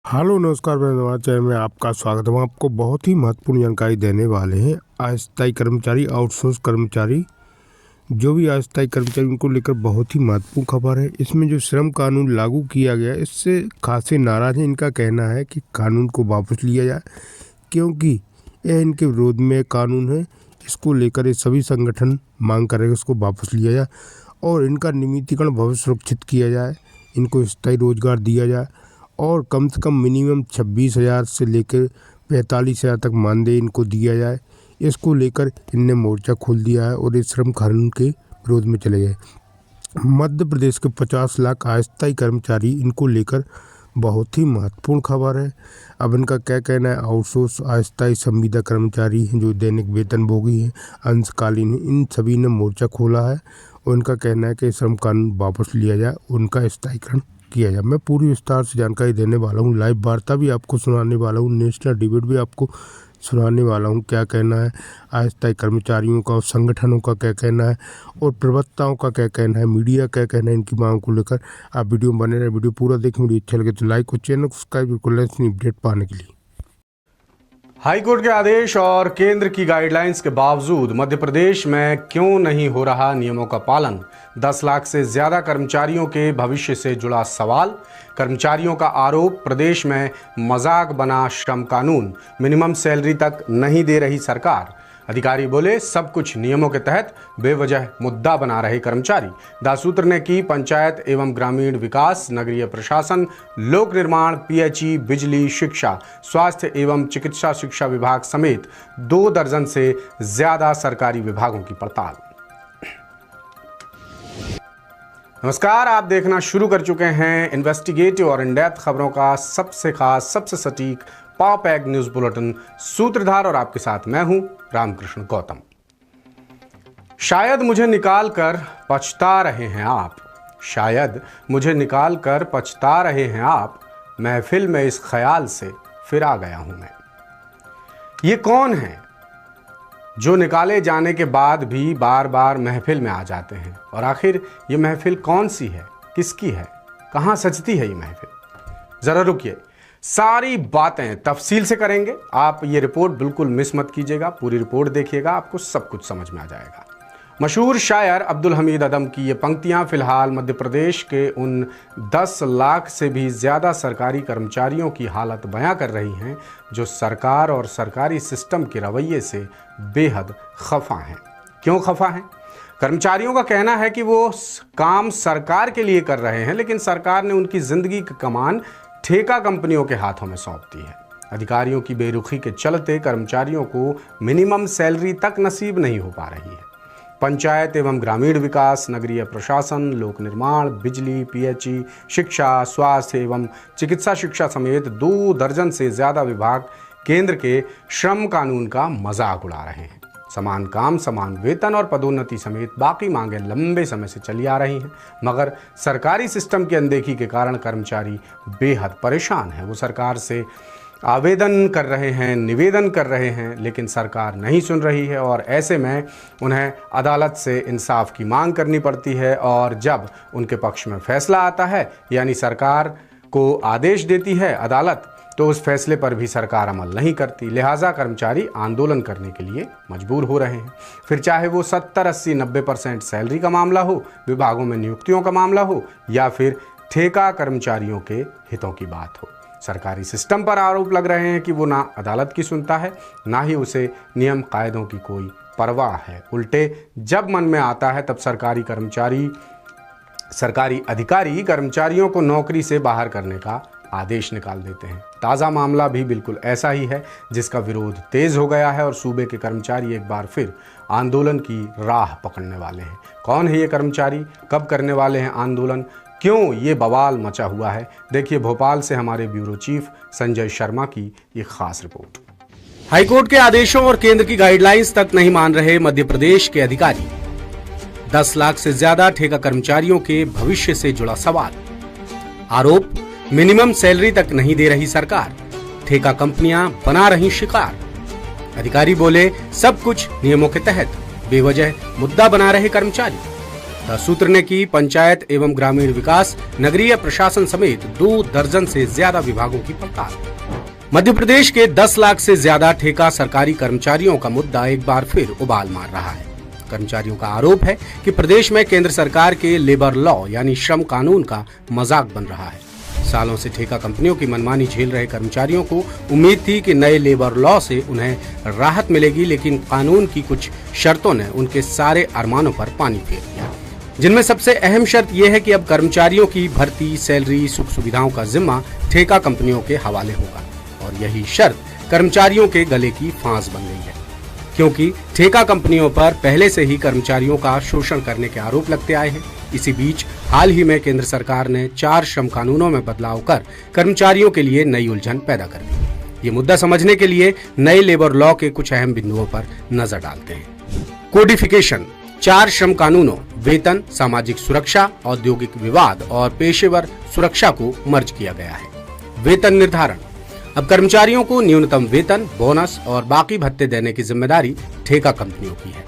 Hello नमस्कार, मैं हमारे चैनल में आपका स्वागत है। हम आपको बहुत ही महत्वपूर्ण जानकारी देने वाले हैं। अस्थायी कर्मचारी, आउटसोर्स कर्मचारी, जो भी अस्थायी कर्मचारी, उनको लेकर बहुत ही महत्वपूर्ण खबर है। इसमें जो श्रम कानून लागू किया गया, इससे खासे नाराज हैं। इनका कहना है कि कानून को वापस लिया जाए, क्योंकि यह इनके विरोध में कानून है। इसको लेकर ये सभी संगठन मांग करेंगे उसको वापस लिया जाए और इनका नियमितीकरण भविष्य सुरक्षित किया जाए, इनको स्थायी रोजगार दिया जाए और कम से कम मिनिमम 26,000 से लेकर 45,000 तक मानदेय इनको दिया जाए। इसको लेकर इनने मोर्चा खोल दिया है और इस श्रम कानून के विरोध में चले गए। मध्य प्रदेश के 50 लाख अस्थायी कर्मचारी, इनको लेकर बहुत ही महत्वपूर्ण खबर है। अब इनका क्या कहना है? आउटसोर्स, अस्थायी संविदा कर्मचारी हैं जो दैनिक वेतनभोगी हैं, अंशकालीन हैं, इन सभी ने मोर्चा खोला है और इनका कहना है कि श्रम कानून वापस लिया जाए, उनका स्थायीकरण किया जाए। मैं पूरी विस्तार से जानकारी देने वाला हूँ, लाइव वार्ता भी आपको सुनाने वाला हूँ, नेशनल डिबेट भी आपको सुनाने वाला हूँ। क्या कहना है अस्थायी कर्मचारियों का और संगठनों का क्या कहना है और प्रवक्ताओं का क्या कहना है, मीडिया क्या कहना है इनकी मांग को लेकर। आप वीडियो में बने रहे, वीडियो पूरा देखें। वीडियो अच्छा लगे तो लाइक और चैनल को सब्सक्राइब कर लें अपडेट पाने के लिए। हाईकोर्ट के आदेश और केंद्र की गाइडलाइंस के बावजूद मध्य प्रदेश में क्यों नहीं हो रहा नियमों का पालन? 10 लाख से ज्यादा कर्मचारियों के भविष्य से जुड़ा सवाल। कर्मचारियों का आरोप, प्रदेश में मजाक बना श्रम कानून, मिनिमम सैलरी तक नहीं दे रही सरकार। अधिकारी बोले सब कुछ नियमों के तहत, बेवजह मुद्दा बना रहे कर्मचारी। दासूत्र ने की पंचायत एवं ग्रामीण विकास, नगरीय प्रशासन, लोक निर्माण, पीएचई, बिजली, शिक्षा, स्वास्थ्य एवं चिकित्सा शिक्षा विभाग समेत 2 दर्जन से ज्यादा सरकारी विभागों की पड़ताल। नमस्कार, आप देखना शुरू कर चुके हैं इन्वेस्टिगेटिव और इन डेप्थ खबरों का सबसे खास, सबसे सटीक पॉप एग न्यूज बुलेटिन सूत्रधार, और आपके साथ मैं हूं रामकृष्ण गौतम। शायद मुझे निकाल कर पछता रहे हैं आप, शायद मुझे निकाल कर पछता रहे हैं आप, महफिल में इस ख्याल से फिर आ गया हूं मैं। ये कौन है जो निकाले जाने के बाद भी बार बार महफिल में आ जाते हैं? और आखिर ये महफिल कौन सी है, किसकी है, कहां सजती है ये महफिल? जरा रुकिए, सारी बातें तफसील से करेंगे। आप ये रिपोर्ट बिल्कुल मिस मत कीजिएगा, पूरी रिपोर्ट देखिएगा, आपको सब कुछ समझ में आ जाएगा। मशहूर शायर अब्दुल हमीद अदम की ये पंक्तियां फिलहाल मध्य प्रदेश के उन 10 लाख से भी ज्यादा सरकारी कर्मचारियों की हालत बयां कर रही हैं, जो सरकार और सरकारी सिस्टम के रवैये से बेहद खफा हैं। क्यों खफा हैं? कर्मचारियों का कहना है कि वो काम सरकार के लिए कर रहे हैं, लेकिन सरकार ने उनकी जिंदगी की कमान ठेका कंपनियों के हाथों में सौंप दी है। अधिकारियों की बेरुखी के चलते कर्मचारियों को मिनिमम सैलरी तक नसीब नहीं हो पा रही है। पंचायत एवं ग्रामीण विकास, नगरीय प्रशासन, लोक निर्माण, बिजली, पीएचई, शिक्षा, स्वास्थ्य एवं चिकित्सा शिक्षा समेत 2 दर्जन से ज्यादा विभाग केंद्र के श्रम कानून का मजाक उड़ा रहे हैं। समान काम, समान वेतन और पदोन्नति समेत बाकी मांगे लंबे समय से चली आ रही हैं, मगर सरकारी सिस्टम की अनदेखी के कारण कर्मचारी बेहद परेशान हैं। वो सरकार से आवेदन कर रहे हैं, निवेदन कर रहे हैं, लेकिन सरकार नहीं सुन रही है और ऐसे में उन्हें अदालत से इंसाफ की मांग करनी पड़ती है। और जब उनके पक्ष में फैसला आता है, यानी सरकार को आदेश देती है अदालत, तो उस फैसले पर भी सरकार अमल नहीं करती। लिहाजा कर्मचारी आंदोलन करने के लिए मजबूर हो रहे हैं। फिर चाहे वो 70, 80, 90% सैलरी का मामला हो, विभागों में नियुक्तियों का मामला हो, या फिर ठेका कर्मचारियों के हितों की बात हो। सरकारी सिस्टम पर आरोप लग रहे हैं कि वो ना अदालत की सुनता है, ना ही उसे नियम कायदों की कोई परवाह है। उल्टे जब मन में आता है तब सरकारी अधिकारी कर्मचारियों को नौकरी से बाहर करने का आदेश निकाल देते हैं। ताज़ा मामला भी बिल्कुल ऐसा ही है, जिसका विरोध तेज हो गया है और सूबे के कर्मचारी एक बार फिर आंदोलन की राह पकड़ने वाले हैं। कौन है ये कर्मचारी, कब करने वाले हैं आंदोलन, क्यों ये बवाल मचा हुआ है? देखिए भोपाल से हमारे ब्यूरो चीफ संजय शर्मा की ये खास रिपोर्ट। हाईकोर्ट के आदेशों और केंद्र की गाइडलाइंस तक नहीं मान रहे मध्य प्रदेश के अधिकारी। 10 लाख से ज्यादा ठेका कर्मचारियों के भविष्य से जुड़ा सवाल। आरोप, मिनिमम सैलरी तक नहीं दे रही सरकार, ठेका कंपनियां बना रही शिकार। अधिकारी बोले सब कुछ नियमों के तहत, बेवजह मुद्दा बना रहे कर्मचारी। सूत्र ने की पंचायत एवं ग्रामीण विकास, नगरीय प्रशासन समेत 2 दर्जन से ज्यादा विभागों की पड़ताल। मध्य प्रदेश के 10 लाख से ज्यादा ठेका सरकारी कर्मचारियों का मुद्दा एक बार फिर उबाल मार रहा है। कर्मचारियों का आरोप है कि प्रदेश में केंद्र सरकार के लेबर लॉ यानी श्रम कानून का मजाक बन रहा है। सालों से ठेका कंपनियों की मनमानी झेल रहे कर्मचारियों को उम्मीद थी कि नए लेबर लॉ से उन्हें राहत मिलेगी, लेकिन कानून की कुछ शर्तों ने उनके सारे अरमानों पर पानी फेर दिया, जिनमें सबसे अहम शर्त यह है कि अब कर्मचारियों की भर्ती, सैलरी, सुख सुविधाओं का जिम्मा ठेका कंपनियों के हवाले होगा। और यही शर्त कर्मचारियों के गले की फांस बन गई है, क्योंकि ठेका कंपनियों पर पहले से ही कर्मचारियों का शोषण करने के आरोप लगते आए हैं। इसी बीच हाल ही में केंद्र सरकार ने 4 श्रम कानूनों में बदलाव कर कर्मचारियों के लिए नई उलझन पैदा कर दी। ये मुद्दा समझने के लिए नए लेबर लॉ के कुछ अहम बिंदुओं पर नजर डालते हैं। कोडिफिकेशन 4 श्रम कानूनों वेतन, सामाजिक सुरक्षा, औद्योगिक विवाद और पेशेवर सुरक्षा को मर्ज किया गया है। वेतन निर्धारण, अब कर्मचारियों को न्यूनतम वेतन, बोनस और बाकी भत्ते देने की जिम्मेदारी ठेका कंपनियों की है।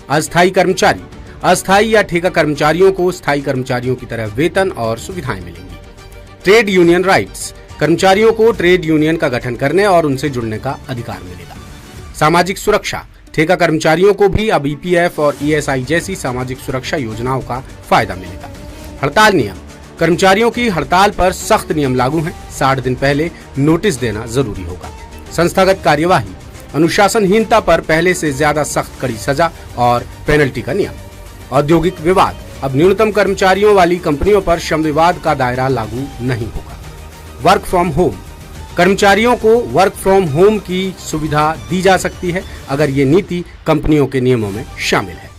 अस्थायी कर्मचारी, अस्थायी या ठेका कर्मचारियों को स्थायी कर्मचारियों की तरह वेतन और सुविधाएं मिलेंगी। ट्रेड यूनियन राइट्स, कर्मचारियों को ट्रेड यूनियन का गठन करने और उनसे जुड़ने का अधिकार मिलेगा। सामाजिक सुरक्षा, ठेका कर्मचारियों को भी अब ईपीएफ और ईएसआई जैसी सामाजिक सुरक्षा योजनाओं का फायदा मिलेगा। हड़ताल नियम, कर्मचारियों की हड़ताल पर सख्त नियम लागू हैं। 60 दिन पहले नोटिस देना जरूरी होगा। संस्थागत कार्यवाही, अनुशासनहीनता पर पहले से ज्यादा सख्त कड़ी सजा और पेनल्टी का नियम। औद्योगिक विवाद, अब न्यूनतम कर्मचारियों वाली कंपनियों पर श्रम विवाद का दायरा लागू नहीं होगा। वर्क फ्रॉम होम, कर्मचारियों को वर्क फ्रॉम होम की सुविधा दी जा सकती है अगर ये नीति कंपनियों के नियमों में शामिल है।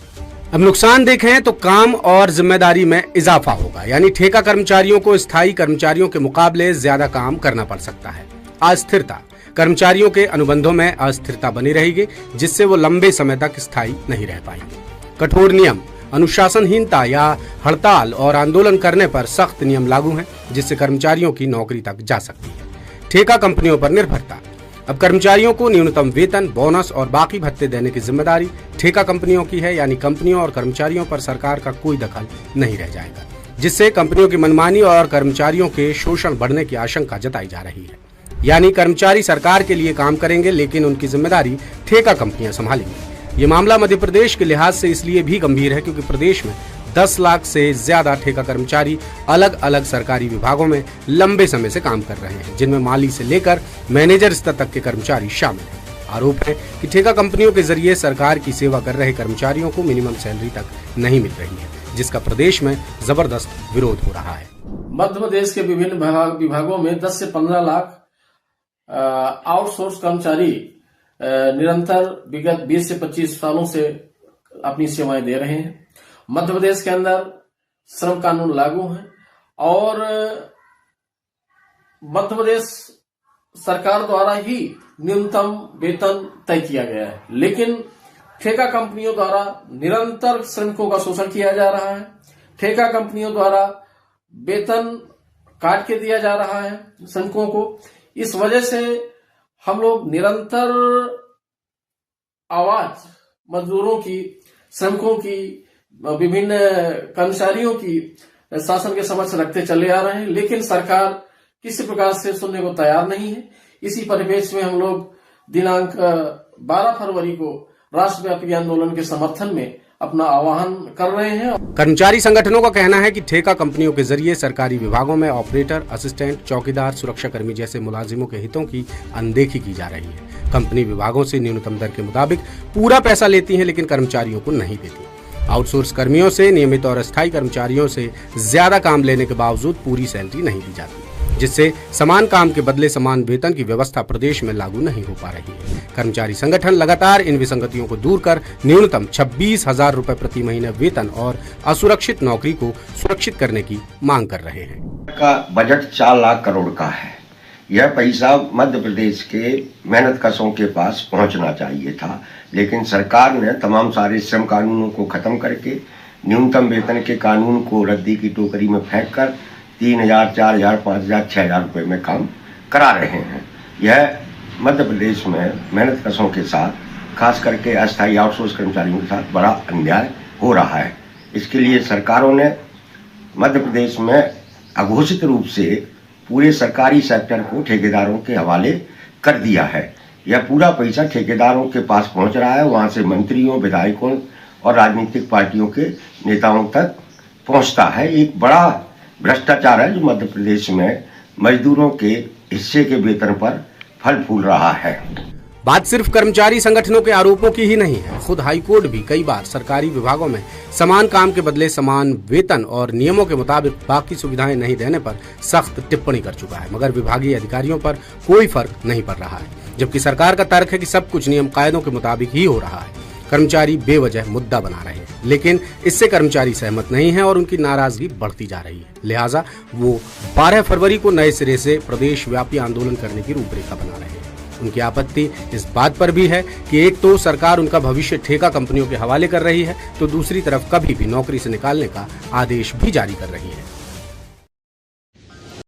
अब नुकसान देखें तो काम और जिम्मेदारी में इजाफा होगा, यानी ठेका कर्मचारियों को स्थायी कर्मचारियों के मुकाबले ज्यादा काम करना पड़ सकता है। अस्थिरता, कर्मचारियों के अनुबंधों में अस्थिरता बनी रहेगी, जिससे वो लंबे समय तक स्थायी नहीं रह पाएंगे। कठोर नियम, अनुशासनहीनता या हड़ताल और आंदोलन करने पर सख्त नियम लागू हैं, जिससे कर्मचारियों की नौकरी तक जा सकती है। ठेका कंपनियों पर निर्भरता, अब कर्मचारियों को न्यूनतम वेतन, बोनस और बाकी भत्ते देने की जिम्मेदारी ठेका कंपनियों की है, यानी कंपनियों और कर्मचारियों पर सरकार का कोई दखल नहीं रह जाएगा, जिससे कंपनियों की मनमानी और कर्मचारियों के शोषण बढ़ने की आशंका जताई जा रही है। यानी कर्मचारी सरकार के लिए काम करेंगे, लेकिन उनकी जिम्मेदारी ठेका कंपनियां संभालेंगी। ये मामला मध्य प्रदेश के लिहाज से इसलिए भी गंभीर है क्योंकि प्रदेश में 10 लाख से ज्यादा ठेका कर्मचारी अलग अलग सरकारी विभागों में लंबे समय से काम कर रहे हैं, जिनमें माली से लेकर मैनेजर स्तर तक के कर्मचारी शामिल हैं। आरोप है कि ठेका कंपनियों के जरिए सरकार की सेवा कर रहे कर्मचारियों को मिनिमम सैलरी तक नहीं मिल रही है, जिसका प्रदेश में जबरदस्त विरोध हो रहा है। मध्य प्रदेश के विभिन्न विभागों में 10 से 15 लाख आउटसोर्स कर्मचारी निरंतर विगत 20 से 25 सालों से अपनी सेवाएं दे रहे हैं। मध्य प्रदेश के अंदर श्रम कानून लागू है और मध्य प्रदेश सरकार द्वारा ही न्यूनतम वेतन तय किया गया है, लेकिन ठेका कंपनियों द्वारा निरंतर श्रमिकों का शोषण किया जा रहा है। ठेका कंपनियों द्वारा वेतन काट के दिया जा रहा है श्रमिकों को। इस वजह से हम लोग निरंतर आवाज मजदूरों की, श्रमिकों की, विभिन्न कर्मचारियों की शासन के समक्ष रखते चले आ रहे हैं, लेकिन सरकार किसी प्रकार से सुनने को तैयार नहीं है। इसी परिप्रेक्ष्य में हम लोग दिनांक 12 फरवरी को राष्ट्रव्यापी आंदोलन के समर्थन में अपना आह्वान कर रहे हैं। कर्मचारी संगठनों का कहना है कि ठेका कंपनियों के जरिए सरकारी विभागों में ऑपरेटर, असिस्टेंट, चौकीदार, सुरक्षाकर्मी जैसे मुलाजिमों के हितों की अनदेखी की जा रही है। कंपनी विभागों से न्यूनतम दर के मुताबिक पूरा पैसा लेती है, लेकिन कर्मचारियों को नहीं देती। आउटसोर्स कर्मियों से, नियमित और अस्थायी कर्मचारियों से ज्यादा काम लेने के बावजूद पूरी सैलरी नहीं दी जाती, जिससे समान काम के बदले समान वेतन की व्यवस्था प्रदेश में लागू नहीं हो पा रही है। कर्मचारी संगठन लगातार इन विसंगतियों को दूर कर न्यूनतम 26,000 रुपए प्रति महीने वेतन और असुरक्षित नौकरी को सुरक्षित करने की मांग कर रहे हैं। का बजट 4 लाख करोड़ का है। यह पैसा मध्य प्रदेश के मेहनतकशों के पास पहुंचना चाहिए था, लेकिन सरकार ने तमाम सारे श्रम कानूनों को खत्म करके न्यूनतम वेतन के कानून को रद्दी की टोकरी में फेंककर 3,000, 4,000, 5,000, 6,000 रुपये में काम करा रहे हैं। यह मध्य प्रदेश में मेहनतकशों के साथ, खास करके अस्थायी आउटसोर्स कर्मचारियों के साथ बड़ा अन्याय हो रहा है। इसके लिए सरकारों ने मध्य प्रदेश में अघोषित रूप से पूरे सरकारी सेक्टर को ठेकेदारों के हवाले कर दिया है। यह पूरा पैसा ठेकेदारों के पास पहुंच रहा है, वहां से मंत्रियों, विधायकों और राजनीतिक पार्टियों के नेताओं तक पहुंचता है। एक बड़ा भ्रष्टाचार है जो मध्य प्रदेश में मजदूरों के हिस्से के वेतन पर फल फूल रहा है। बात सिर्फ कर्मचारी संगठनों के आरोपों की ही नहीं है। खुद हाईकोर्ट भी कई बार सरकारी विभागों में समान काम के बदले समान वेतन और नियमों के मुताबिक बाकी सुविधाएं नहीं देने पर सख्त टिप्पणी कर चुका है, मगर विभागीय अधिकारियों पर कोई फर्क नहीं पड़ रहा है। जबकि सरकार का तर्क है कि सब कुछ नियम कायदों के मुताबिक ही हो रहा है। कर्मचारी बेवजह मुद्दा बना रहे हैं, लेकिन इससे कर्मचारी सहमत नहीं है और उनकी नाराजगी बढ़ती जा रही है। लिहाजा वो 12 फरवरी को नए सिरे से प्रदेश व्यापी आंदोलन करने की रूपरेखा बना रहे हैं। उनकी आपत्ति इस बात पर भी है कि एक तो सरकार उनका भविष्य ठेका कंपनियों के हवाले कर रही है, तो दूसरी तरफ कभी भी नौकरी से निकालने का आदेश भी जारी कर रही है।